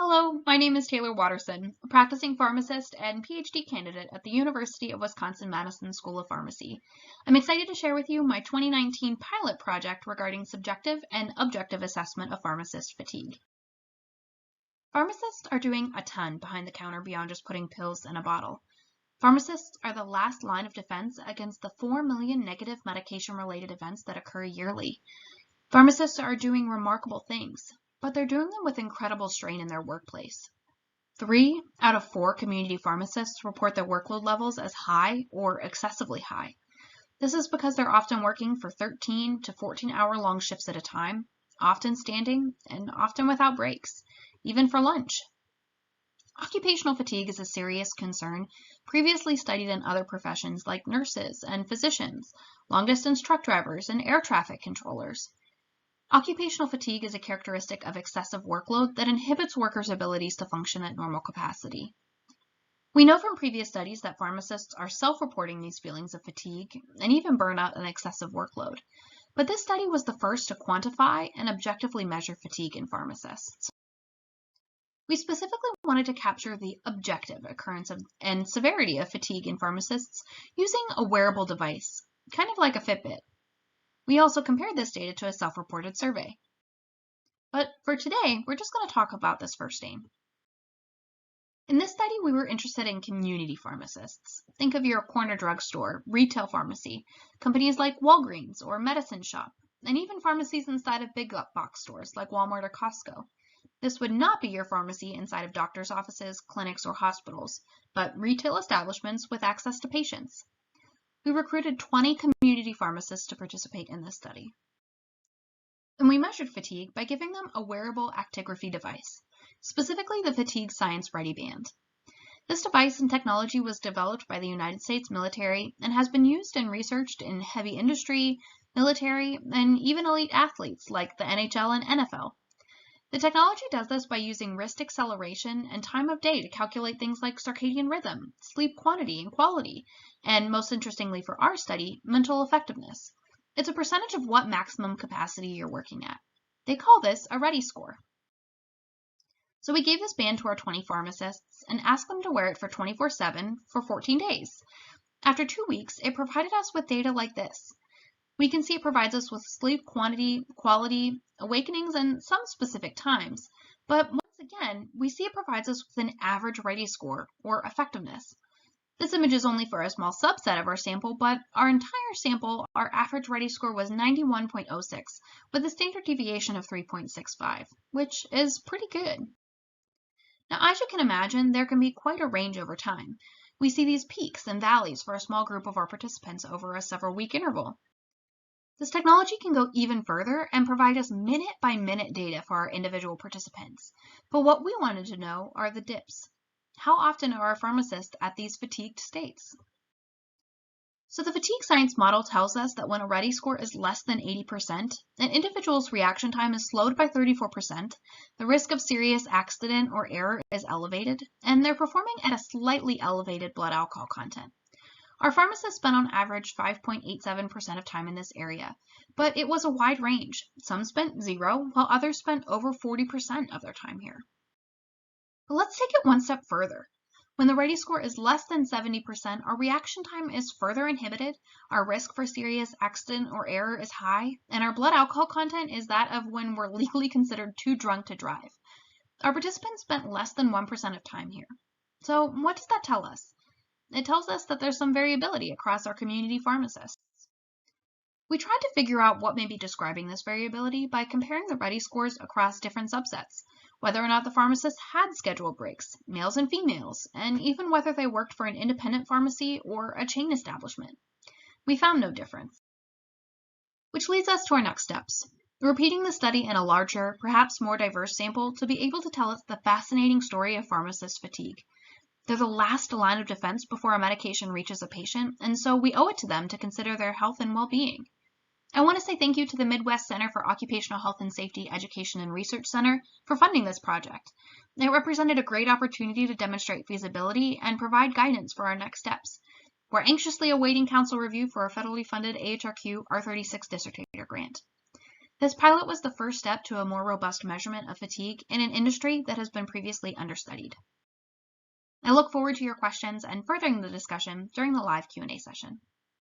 Hello, my name is Taylor Watterson, a practicing pharmacist and PhD candidate at the University of Wisconsin-Madison School of Pharmacy. I'm excited to share with you my 2019 pilot project regarding subjective and objective assessment of pharmacist fatigue. Pharmacists are doing a ton behind the counter beyond just putting pills in a bottle. Pharmacists are the last line of defense against the 4 million negative medication-related events that occur yearly. Pharmacists are doing remarkable things, but they're doing them with incredible strain in their workplace. 3 out of 4 community pharmacists report their workload levels as high or excessively high. This is because they're often working for 13 to 14-hour-long shifts at a time, often standing and often without breaks, even for lunch. Occupational fatigue is a serious concern previously studied in other professions like nurses and physicians, long-distance truck drivers, and air traffic controllers. Occupational fatigue is a characteristic of excessive workload that inhibits workers' abilities to function at normal capacity. We know from previous studies that pharmacists are self-reporting these feelings of fatigue and even burnout and excessive workload, but this study was the first to quantify and objectively measure fatigue in pharmacists. We specifically wanted to capture the objective occurrence and severity of fatigue in pharmacists using a wearable device, kind of like a Fitbit. We also compared this data to a self-reported survey. But for today, we're just going to talk about this first aim. In this study, we were interested in community pharmacists. Think of your corner drugstore, retail pharmacy, companies like Walgreens or Medicine Shop, and even pharmacies inside of big box stores like Walmart or Costco. This would not be your pharmacy inside of doctors' offices, clinics, or hospitals, but retail establishments with access to patients. We recruited 20 community pharmacists to participate in this study. And we measured fatigue by giving them a wearable actigraphy device, specifically the Fatigue Science Ready Band. This device and technology was developed by the United States military and has been used and researched in heavy industry, military, and even elite athletes like the NHL and NFL. The technology does this by using wrist acceleration and time of day to calculate things like circadian rhythm, sleep quantity and quality, and most interestingly for our study, mental effectiveness. It's a percentage of what maximum capacity you're working at. They call this a ready score. So we gave this band to our 20 pharmacists and asked them to wear it for 24/7 for 14 days. After 2 weeks, it provided us with data like this. We can see it provides us with sleep quantity, quality, awakenings, and some specific times. But once again, we see it provides us with an average ready score, or effectiveness. This image is only for a small subset of our sample, but our entire sample, our average ready score was 91.06, with a standard deviation of 3.65, which is pretty good. Now, as you can imagine, there can be quite a range over time. We see these peaks and valleys for a small group of our participants over a several-week interval. This technology can go even further and provide us minute-by-minute data for our individual participants. But what we wanted to know are the dips. How often are our pharmacists at these fatigued states? So the fatigue science model tells us that when a ready score is less than 80%, an individual's reaction time is slowed by 34%, the risk of serious accident or error is elevated, and they're performing at a slightly elevated blood alcohol content. Our pharmacists spent on average 5.87% of time in this area, but it was a wide range. Some spent 0, while others spent over 40% of their time here. But let's take it one step further. When the ready score is less than 70%, our reaction time is further inhibited, our risk for serious accident or error is high, and our blood alcohol content is that of when we're legally considered too drunk to drive. Our participants spent less than 1% of time here. So what does that tell us? It tells us that there's some variability across our community pharmacists. We tried to figure out what may be describing this variability by comparing the ready scores across different subsets, whether or not the pharmacists had scheduled breaks, males and females, and even whether they worked for an independent pharmacy or a chain establishment. We found no difference. Which leads us to our next steps. Repeating the study in a larger, perhaps more diverse sample to be able to tell us the fascinating story of pharmacist fatigue. They're the last line of defense before a medication reaches a patient, and so we owe it to them to consider their health and well-being. I want to say thank you to the Midwest Center for Occupational Health and Safety Education and Research Center for funding this project. It represented a great opportunity to demonstrate feasibility and provide guidance for our next steps. We're anxiously awaiting council review for a federally funded AHRQ R36 dissertator grant. This pilot was the first step to a more robust measurement of fatigue in an industry that has been previously understudied. I look forward to your questions and furthering the discussion during the live Q&A session.